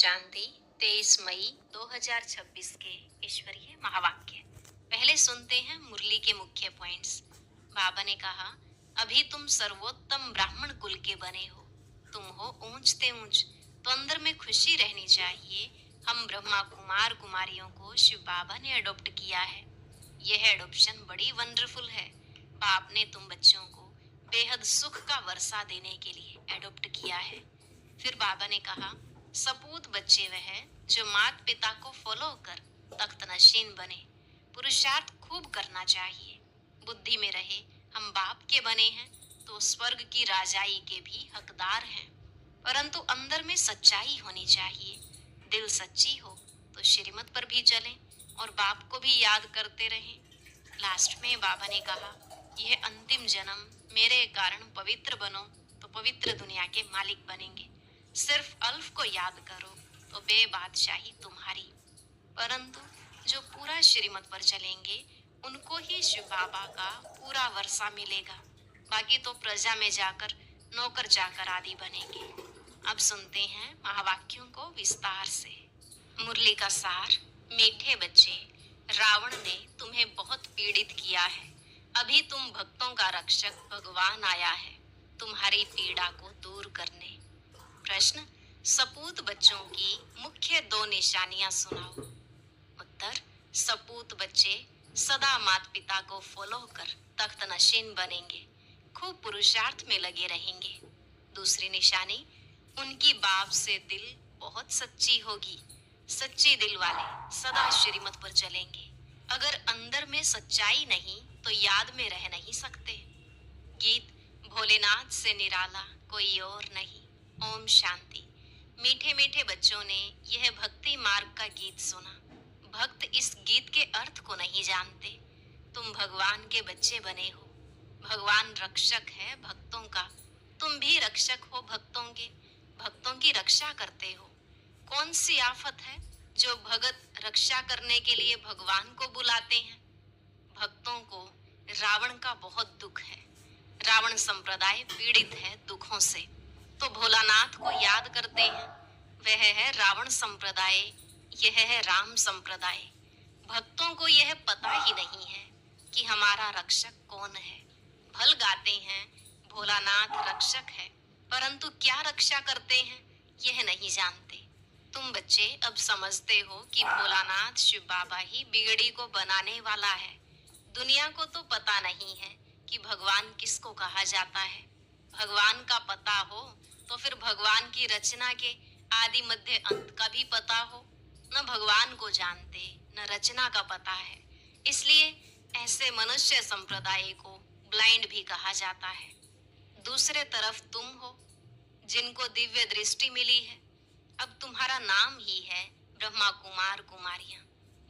शांति। 23 मई 2026 के ईश्वरीय महावाक्य। पहले सुनते हैं मुरली के मुख्य पॉइंट्स। बाबा ने कहा, अभी तुम सर्वोत्तम ब्राह्मण कुल के बने हो, तुम हो ऊंचते ऊंच, तो अंदर में खुशी रहनी चाहिए। हम ब्रह्मा कुमार कुमारियों को शिव बाबा ने अडॉप्ट किया है। यह एडॉप्शन बड़ी वंडरफुल है। बाप ने तुम बच्चों को बेहद सुख का वर्षा देने के लिए एडॉप्ट किया है। फिर बाबा ने कहा, सपूत बच्चे वह जो माता पिता को फॉलो कर तख्त नशीन बने। पुरुषार्थ खूब करना चाहिए, बुद्धि में रहे हम बाप के बने हैं तो स्वर्ग की राजाई के भी हकदार हैं, परंतु अंदर में सच्चाई होनी चाहिए। दिल सच्ची हो तो श्रीमत पर भी चलें और बाप को भी याद करते रहें। लास्ट में बाबा ने कहा, यह अंतिम जन्म मेरे कारण पवित्र बनो तो पवित्र दुनिया के मालिक बनेंगे। सिर्फ अल्फ को याद करो तो बेबादशाही तुम्हारी, परंतु जो पूरा श्रीमत पर चलेंगे उनको ही शिव बाबा का पूरा वर्षा मिलेगा। बाकी तो प्रजा में जाकर नौकर चाकर आदि बनेंगे। अब सुनते हैं महावाक्यों को विस्तार से। मुरली का सार। मीठे बच्चे, रावण ने तुम्हें बहुत पीड़ित किया है। अभी तुम भक्तों का रक्षक भगवान आया है तुम्हारी पीड़ा को दूर करने। प्रश्न, सपूत बच्चों की मुख्य 2 निशानियां सुनाओ। उत्तर, सपूत बच्चे सदा माता पिता को फॉलो कर तख्त नशीन बनेंगे, खूब पुरुषार्थ में लगे रहेंगे। दूसरी निशानी, उनकी बाप से दिल बहुत सच्ची होगी। सच्चे दिल वाले सदा श्रीमत पर चलेंगे। अगर अंदर में सच्चाई नहीं तो याद में रह नहीं सकते। गीत, भोलेनाथ से निराला कोई और नहीं। ओम शांति। मीठे मीठे बच्चों ने यह भक्ति मार्ग का गीत सुना। भक्त इस गीत के अर्थ को नहीं जानते। तुम भगवान के बच्चे बने हो। भगवान रक्षक है भक्तों का, तुम भी रक्षक हो भक्तों के। भक्तों की रक्षा करते हो। कौन सी आफत है जो भगत रक्षा करने के लिए भगवान को बुलाते हैं? भक्तों को रावण का बहुत दुख है। रावण संप्रदाय पीड़ित है दुखों से, तो भोलानाथ को याद करते हैं। वह है रावण संप्रदाय, यह है राम संप्रदाय। भक्तों को यह पता ही नहीं है कि हमारा रक्षक कौन है। भल गाते हैं भोलानाथ रक्षक है, परंतु क्या रक्षा करते हैं यह नहीं जानते। तुम बच्चे अब समझते हो कि भोलानाथ शिव बाबा ही बिगड़ी को बनाने वाला है। दुनिया को तो पता नहीं है कि भगवान किसको कहा जाता है। भगवान का पता हो तो फिर भगवान की रचना के आदि मध्य अंत का भी पता हो। न भगवान को जानते न रचना का पता है, इसलिए ऐसे मनुष्य संप्रदाय को ब्लाइंड भी कहा जाता है। दूसरे तरफ तुम हो जिनको दिव्य दृष्टि मिली है। अब तुम्हारा नाम ही है ब्रह्मा कुमार कुमारियां।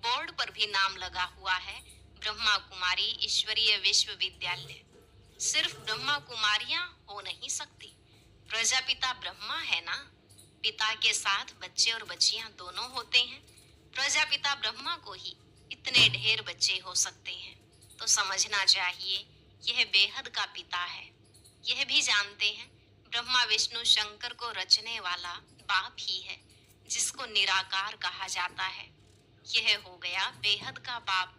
बोर्ड पर भी नाम लगा हुआ है ब्रह्मा कुमारी ईश्वरीय विश्वविद्यालय। सिर्फ ब्रह्मा कुमारियां हो नहीं सकती, प्रजापिता ब्रह्मा है ना। पिता के साथ बच्चे और बच्चियां दोनों होते हैं। प्रजापिता ब्रह्मा को ही इतने ढेर बच्चे हो सकते हैं, तो समझना चाहिए यह बेहद का पिता है। यह भी जानते हैं ब्रह्मा विष्णु शंकर को रचने वाला बाप ही है, जिसको निराकार कहा जाता है। यह हो गया बेहद का बाप।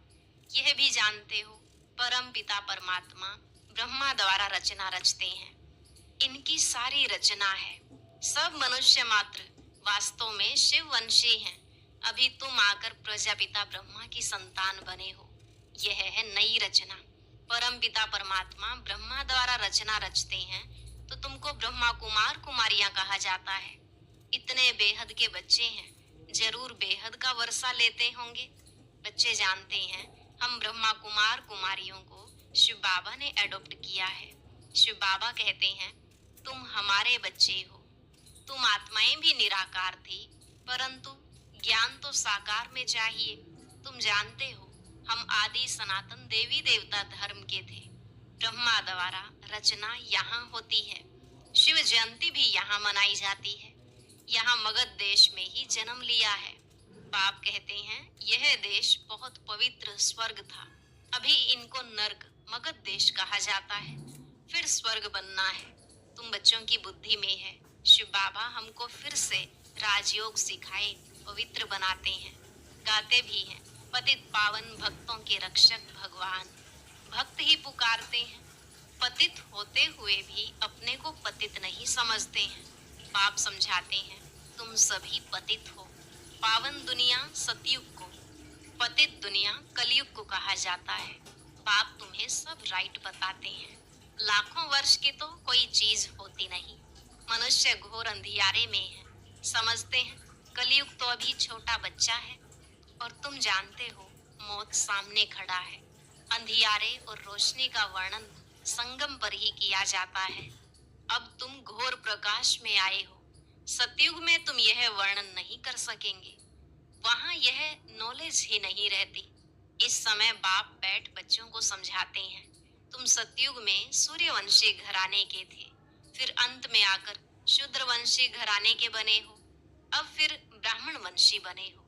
यह भी जानते हो परम पिता परमात्मा ब्रह्मा द्वारा रचना रचते हैं। इनकी सारी रचना है। सब मनुष्य मात्र वास्तव में शिव वंशी हैं। अभी तुम आकर प्रजापिता ब्रह्मा की संतान बने हो। यह है नई रचना। परम पिता परमात्मा ब्रह्मा द्वारा रचना रचते हैं तो तुमको ब्रह्मा कुमार कुमारियां कहा जाता है। इतने बेहद के बच्चे हैं, जरूर बेहद का वर्षा लेते होंगे। बच्चे जानते हैं हम ब्रह्मा कुमार कुमारियों को शिव बाबा ने एडॉप्ट किया है। शिव बाबा कहते हैं तुम हमारे बच्चे हो। तुम आत्माएं भी निराकार थी, परंतु ज्ञान तो साकार में चाहिए। तुम जानते हो हम आदि सनातन देवी देवता धर्म के थे। ब्रह्मा द्वारा रचना यहाँ होती है। शिव जयंती भी यहाँ मनाई जाती है। यहाँ मगध देश में ही जन्म लिया है। बाप कहते हैं यह देश बहुत पवित्र स्वर्ग था। अभी इनको नर्क मगध देश कहा जाता है, फिर स्वर्ग बनना है। तुम बच्चों की बुद्धि में है शिव बाबा हमको फिर से राजयोग सिखाए, पवित्र बनाते हैं। गाते भी हैं, पतित पावन भक्तों के रक्षक भगवान। भक्त ही पुकारते हैं, पतित होते हुए भी अपने को पतित नहीं समझते हैं। बाप समझाते हैं, तुम सभी पतित हो। पावन दुनिया सतयुग को, पतित दुनिया कलयुग को कहा जाता है। बाप तुम्हें सब राइट बताते हैं। लाखों वर्ष की तो कोई चीज होती नहीं। मनुष्य घोर अंधियारे में है। समझते हैं कलयुग तो अभी छोटा बच्चा है, और तुम जानते हो मौत सामने खड़ा है। अंधियारे और रोशनी का वर्णन संगम पर ही किया जाता है। अब तुम घोर प्रकाश में आए हो। सतयुग में तुम यह वर्णन नहीं कर सकेंगे, वहां यह नॉलेज ही नहीं रहती। इस समय बाप बैठ बच्चों को समझाते हैं, तुम सतयुग में सूर्यवंशी घराने के थे, फिर अंत में आकर शूद्रवंशी घराने के बने हो, अब फिर ब्राह्मण वंशी बने हो।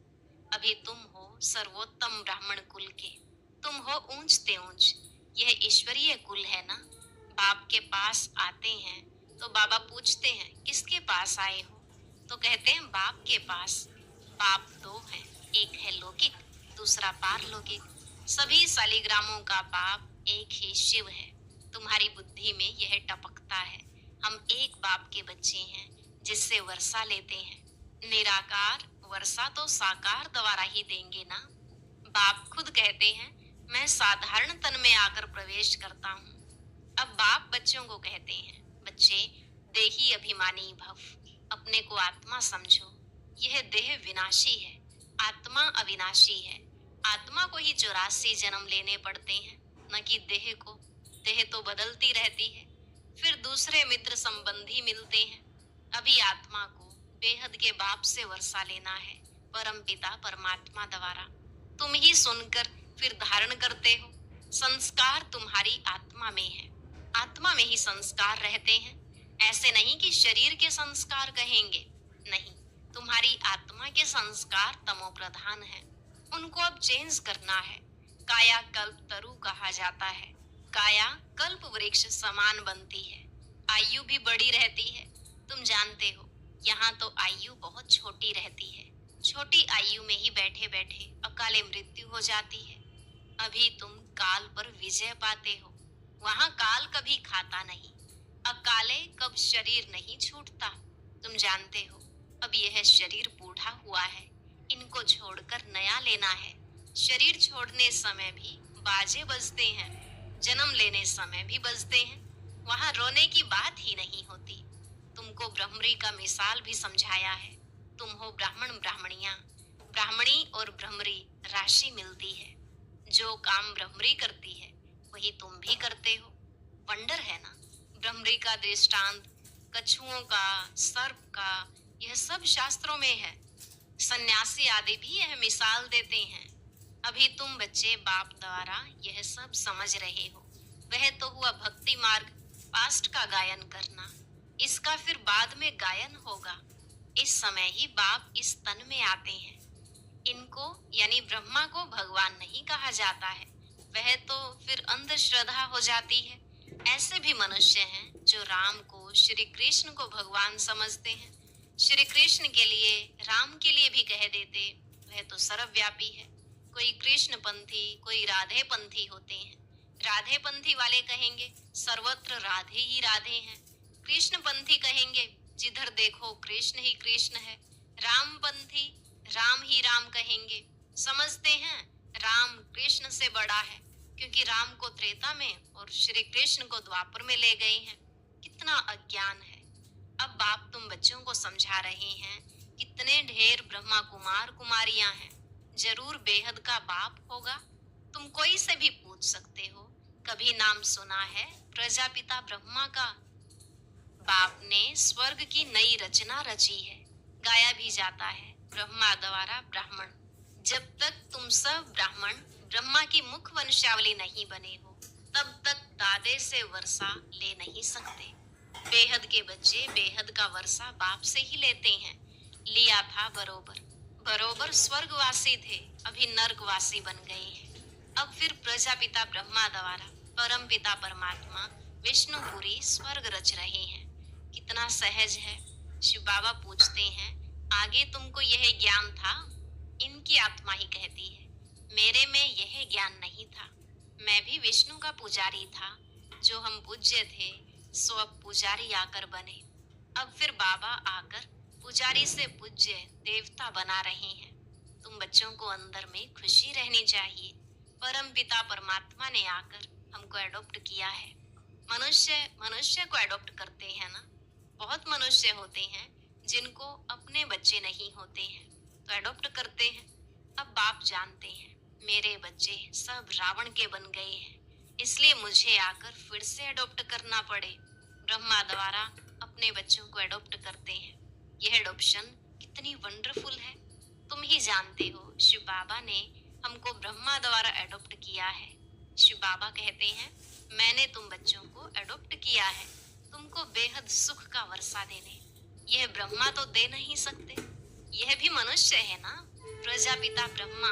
अभी तुम हो सर्वोत्तम ब्राह्मण कुल के, तुम हो ऊंचते ऊंच। यह ईश्वरीय कुल है ना। बाप के पास आते हैं तो बाबा पूछते हैं किसके पास आए हो, तो कहते हैं बाप के पास। बाप दो हैं, एक है लौकिक, दूसरा पारलौकिक। सभी शालिग्रामों का बाप एक ही शिव है। तुम्हारी बुद्धि में यह टपकता है, हम एक बाप के बच्चे हैं जिससे वर्षा लेते हैं। निराकार वर्षा तो साकार द्वारा ही देंगे ना। बाप खुद कहते हैं, मैं साधारण तन में आकर प्रवेश करता हूँ। अब बाप बच्चों को कहते हैं, बच्चे देही अभिमानी भव, अपने को आत्मा समझो। यह देह विनाशी है, आत्मा अविनाशी है। आत्मा को ही 84 जन्म लेने पड़ते हैं, न कि देह को। देह तो बदलती रहती है, फिर दूसरे मित्र संबंधी मिलते हैं। अभी आत्मा को बेहद के बाप से वर्षा लेना है, परम पिता परमात्मा द्वारा। तुम ही सुनकर फिर धारण करते हो। संस्कार तुम्हारी आत्मा में है, आत्मा में ही संस्कार रहते हैं। ऐसे नहीं कि शरीर के संस्कार कहेंगे, नहीं, तुम्हारी आत्मा के संस्कार तमो प्रधान है, उनको अब चेंज करना है। काया कल्प तरु कहा जाता है। काया कल्प वृक्ष समान बनती है, आयु भी बड़ी रहती है। तुम जानते हो यहाँ तो आयु बहुत छोटी रहती है। छोटी आयु में ही बैठे बैठे अकाले मृत्यु हो जाती है। अभी तुम काल पर विजय पाते हो, वहाँ काल कभी खाता नहीं। अकाले कब शरीर नहीं छूटता। तुम जानते हो अब यह शरीर बूढ़ा हुआ है, इनको छोड़कर नया लेना है। शरीर छोड़ने समय भी बाजे बजते हैं, जन्म लेने समय भी बजते हैं, वहाँ रोने की बात ही नहीं होती। तुमको ब्रह्मरी का मिसाल भी समझाया है। तुम हो ब्राह्मण ब्राह्मणियां, ब्राह्मणी और ब्रह्मरी राशि मिलती है। जो काम ब्रह्मरी करती है वही तुम भी करते हो। वंडर है ना। ब्रह्मरी का दृष्टांत कछुओं का, सर्प का, यह सब शास्त्रों में है। सन्यासी आदि भी यह मिसाल देते हैं। अभी तुम बच्चे बाप द्वारा यह सब समझ रहे हो। वह तो हुआ भक्ति मार्ग, पास्ट का गायन करना। इसका फिर बाद में गायन होगा। इस समय ही बाप इस तन में आते हैं। इनको यानी ब्रह्मा को भगवान नहीं कहा जाता है, वह तो फिर अंधश्रद्धा हो जाती है। ऐसे भी मनुष्य हैं जो राम को, श्री कृष्ण को भगवान समझते हैं। श्री कृष्ण के लिए, राम के लिए भी कह देते, वह तो सर्वव्यापी है। कोई कृष्ण पंथी, कोई राधे पंथी होते हैं। राधे पंथी वाले कहेंगे सर्वत्र राधे ही राधे हैं। कृष्ण पंथी कहेंगे जिधर देखो कृष्ण ही कृष्ण है। राम पंथी राम ही राम कहेंगे। समझते हैं राम कृष्ण से बड़ा है, क्योंकि राम को त्रेता में और श्री कृष्ण को द्वापर में ले गए हैं। कितना अज्ञान है। अब बाप तुम बच्चों को समझा रहे हैं, कितने ढेर ब्रह्मा कुमार कुमारियां हैं। जरूर बेहद का बाप होगा। तुम कोई से भी पूछ सकते हो, कभी नाम सुना है प्रजापिता ब्रह्मा का? बाप ने स्वर्ग की नई रचना रची है। गाया भी जाता है ब्रह्मा द्वारा ब्राह्मण। जब तक तुम सब ब्राह्मण ब्रह्मा की मुख वंशावली नहीं बने हो, तब तक दादे से वर्षा ले नहीं सकते। बेहद के बच्चे बेहद का वर्षा बाप से ही लेते हैं। लिया था बरोबर। बरोबर स्वर्गवासी थे, अभी नर्कवासी बन गए हैं। अब फिर प्रजापिता ब्रह्मा द्वारा परम पिता परमात्मा विष्णुपुरी स्वर्ग रच रहे हैं। कितना सहज है। शिव बाबा पूछते हैं, आगे तुमको यह ज्ञान था, इनकी आत्मा ही कहती है, मेरे में यह ज्ञान नहीं था। मैं भी विष्णु का पुजारी था। जो हम पूज्य थे, सो अब पुजारी आकर बने। अब फिर बाबा आकर पुजारी से पूज्य देवता बना रहे हैं। तुम बच्चों को अंदर में खुशी रहनी चाहिए। परम पिता परमात्मा ने आकर हमको एडॉप्ट किया है। मनुष्य मनुष्य को एडॉप्ट करते हैं ना। बहुत मनुष्य होते हैं जिनको अपने बच्चे नहीं होते हैं, तो एडॉप्ट करते हैं। अब बाप जानते हैं मेरे बच्चे सब रावण के बन गए हैं, इसलिए मुझे आकर फिर से एडॉप्ट करना पड़े। ब्रह्मा द्वारा अपने बच्चों को एडॉप्ट करते हैं। यह एडॉप्शन कितनी वंडरफुल है। तुम ही जानते हो, शिव बाबा ने हमको ब्रह्मा द्वारा एडॉप्ट किया है। शिव बाबा कहते हैं, मैंने तुम बच्चों को एडॉप्ट किया है तुमको बेहद सुख का वर्षा देने। यह ब्रह्मा तो दे नहीं सकते, यह भी मनुष्य है ना। प्रजापिता ब्रह्मा,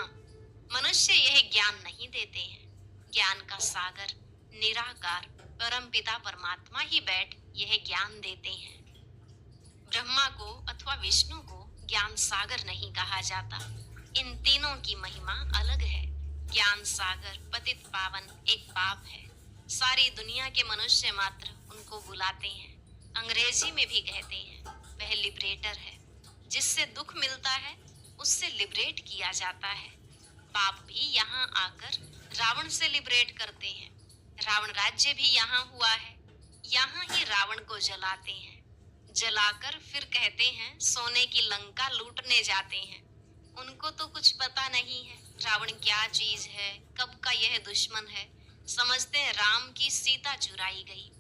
मनुष्य यह ज्ञान नहीं देते हैं। ज्ञान का सागर निराकार परम पिता परमात्मा ही बैठ यह ज्ञान देते हैं। ब्रह्मा को अथवा विष्णु को ज्ञान सागर नहीं कहा जाता। इन तीनों की महिमा अलग है। ज्ञान सागर पतित पावन एक बाप है। सारी दुनिया के मनुष्य मात्र उनको बुलाते हैं। अंग्रेजी में भी कहते हैं वह लिबरेटर है। जिससे दुख मिलता है उससे लिबरेट किया जाता है। बाप भी यहाँ आकर रावण से लिबरेट करते हैं। रावण राज्य भी यहाँ हुआ है। यहाँ ही रावण को जलाते हैं। जलाकर फिर कहते हैं सोने की लंका लूटने जाते हैं। उनको तो कुछ पता नहीं है रावण क्या चीज है, कब का यह दुश्मन है। समझते हैं राम की सीता चुराई गई।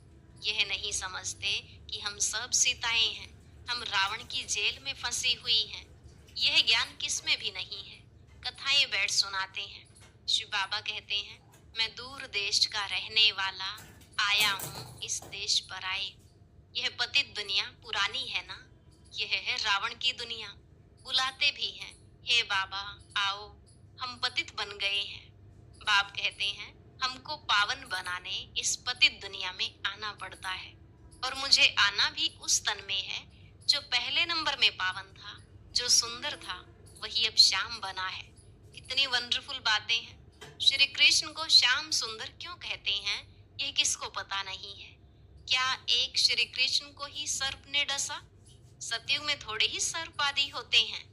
यह नहीं समझते कि हम सब सीताएं हैं, हम रावण की जेल में फंसी हुई हैं। यह ज्ञान किस में भी नहीं है। कथाएं बैठ सुनाते हैं। शिव बाबा कहते हैं, मैं दूर देश का रहने वाला आया हूँ इस देश पर आए। यह पतित दुनिया पुरानी है ना, यह है रावण की दुनिया। बुलाते भी हैं, हे बाबा आओ, हम पतित बन गए हैं। बाप कहते हैं, हमको पावन बनाने इस पतित दुनिया में आना पड़ता है। और मुझे आना भी उस तन में है जो पहले नंबर में पावन था, जो सुंदर था, वही अब श्याम बना है। कितनी वंडरफुल बातें हैं। श्री कृष्ण को श्याम सुंदर क्यों कहते हैं, ये किसको पता नहीं है। क्या एक श्री कृष्ण को ही सर्प ने डसा? सतयुग में थोड़े ही सर्प आदि होते हैं।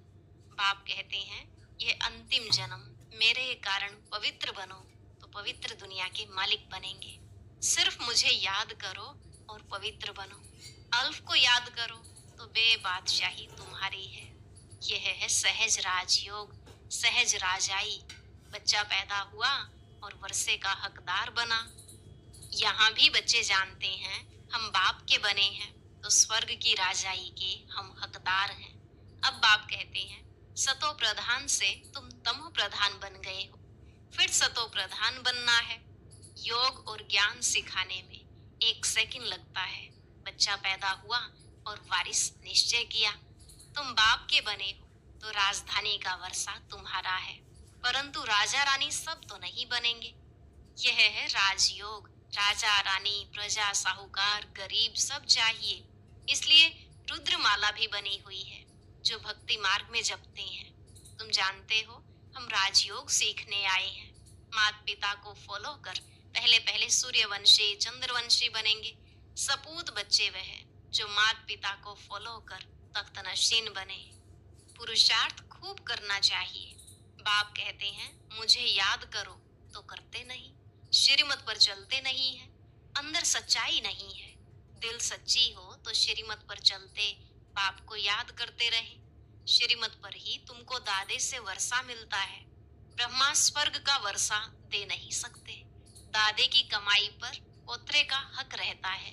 बाप कहते हैं, यह अंतिम जन्म मेरे कारण पवित्र बनो तो पवित्र दुनिया के मालिक बनेंगे। सिर्फ मुझे याद करो और पवित्र बनो। अल्फ को याद करो तो बेबादशाही तुम्हारी है। यह है सहज राजयोग, सहज राजाई। बच्चा पैदा हुआ और वर्षे का हकदार बना। यहाँ भी बच्चे जानते हैं हम बाप के बने हैं तो स्वर्ग की राजाई के हम हकदार हैं। अब बाप कहते हैं, सतो प्रधान से तुम तमो प्रधान बन गए हो, फिर सतो प्रधान बनना है। योग और ज्ञान सिखाने में 1 सेकंड लगता है। बच्चा पैदा हुआ और वारिस निश्चय किया। तुम बाप के बने हो तो राजधानी का वर्षा तुम्हारा है, परंतु राजा रानी सब तो नहीं बनेंगे। यह है राजयोग। राजा रानी प्रजा साहूकार गरीब सब चाहिए, इसलिए रुद्रमाला भी बनी हुई है जो भक्ति मार्ग में जपते हैं। तुम जानते हो हम राजयोग सीखने आए हैं। माता पिता को फॉलो कर पहले पहले सूर्यवंशी चंद्रवंशी बनेंगे। सपूत बच्चे वह जो माता पिता को फॉलो कर तख्त नशीन बने। पुरुषार्थ खूब करना चाहिए। बाप कहते हैं, मुझे याद करो तो करते नहीं, श्रीमत पर चलते नहीं है, अंदर सच्चाई नहीं है। दिल सच्ची हो तो श्रीमत पर चलते, बाप को याद करते रहे। श्रीमत पर ही तुमको दादे से वर्षा मिलता है। ब्रह्मा स्वर्ग का वर्षा दे नहीं सकते। दादे की कमाई पर पोतरे का हक रहता है।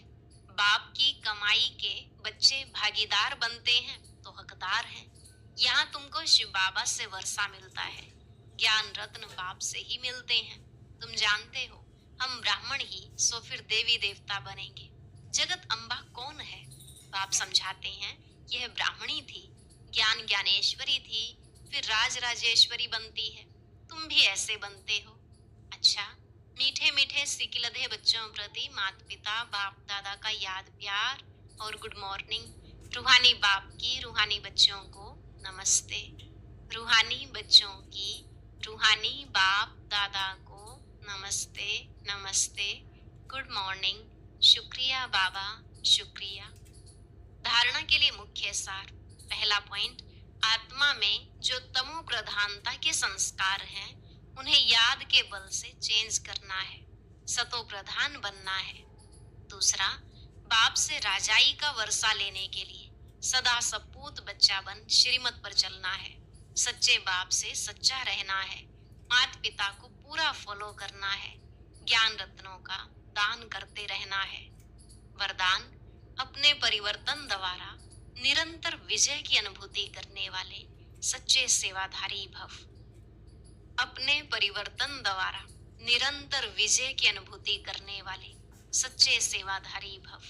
बाप की कमाई के बच्चे भागीदार बनते हैं तो हकदार हैं। यहाँ तुमको शिव बाबा से वर्षा मिलता है। ज्ञान रत्न बाप से ही मिलते हैं। तुम जानते हो हम ब्राह्मण ही सो फिर देवी देवता बनेंगे। जगत अम्बा कौन है? बाप समझाते हैं, यह ब्राह्मणी थी, ज्ञान ज्ञानेश्वरी थी, फिर राज राजेश्वरी बनती है। तुम भी ऐसे बनते हो। अच्छा, मीठे मीठे सिकिलधे बच्चों प्रति माता पिता बाप दादा का याद प्यार और गुड मॉर्निंग। रूहानी बाप की रूहानी बच्चों को नमस्ते। रूहानी बच्चों की रूहानी बाप दादा को नमस्ते नमस्ते। Good morning. शुक्रिया बाबा, शुक्रिया। धारणा के लिए मुख्य सार। पहला पॉइंट, आत्मा में जो तमो प्रधानता के संस्कार हैं उन्हें याद के बल से चेंज करना है, सतो प्रधान बनना है। दूसरा, बाप से राजाई का वर्षा लेने के लिए सदा सपूत बच्चा बन श्रीमत पर चलना है, सच्चे बाप से सच्चा रहना है, माता पिता को पूरा फॉलो करना है, ज्ञान रत्नों का दान करते रहना है। वरदान, अपने परिवर्तन द्वारा निरंतर विजय की अनुभूति करने वाले सच्चे सेवाधारी भव। अपने परिवर्तन द्वारा निरंतर विजय की अनुभूति करने वाले सच्चे सेवाधारी भव।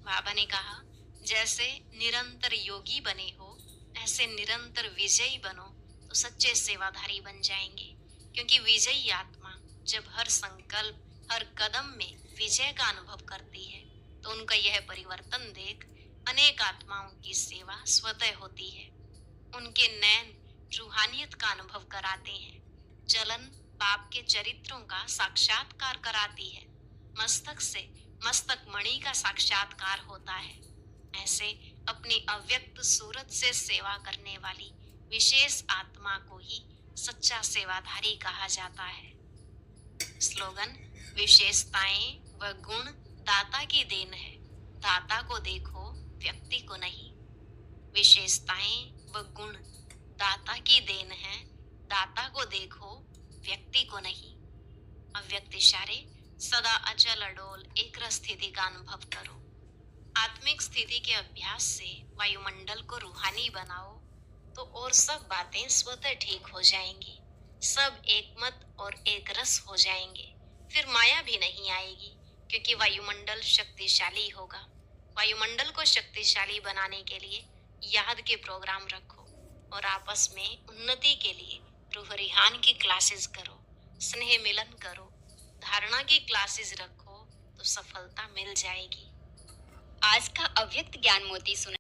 बाबा ने कहा, जैसे निरंतर योगी बने हो ऐसे निरंतर विजयी बनो तो सच्चे सेवाधारी बन जाएंगे। क्योंकि विजयी आत्मा जब हर संकल्प, हर कदम में विजय का अनुभव करती है तो उनका यह परिवर्तन देख अनेक आत्माओं की सेवा स्वतः होती है। उनके नैन रूहानियत का अनुभव कराते हैं। चलन बाप के चरित्रों का साक्षात्कार कराती है। मस्तक से मस्तक मणि का साक्षात्कार होता है। ऐसे अपनी अव्यक्त सूरत से सेवा करने वाली विशेष आत्मा को ही सच्चा सेवाधारी कहा जाता है। स्लोगन, विशेषताएं व गुण दाता की देन है, दाता को देखो व्यक्ति को नहीं। विशेषताएं व गुण दाता की देन है, दाता को देखो व्यक्ति को नहीं। अव्यक्त इशारे, सदा अचल अडोल एक स्थिति का अनुभव करो। आत्मिक स्थिति के अभ्यास से वायुमंडल को रूहानी बनाओ तो और सब बातें स्वतः ठीक हो जाएंगी। सब एक मत और एक रस हो जाएंगे। फिर माया भी नहीं आएगी क्योंकि वायुमंडल शक्तिशाली होगा। वायुमंडल को शक्तिशाली बनाने के लिए याद के प्रोग्राम रखो और आपस में उन्नति के लिए रूह रिहान की क्लासेस करो, स्नेह मिलन करो, धारणा की क्लासेस रखो तो सफलता मिल जाएगी। आज का अव्यक्त ज्ञान मोती सुना।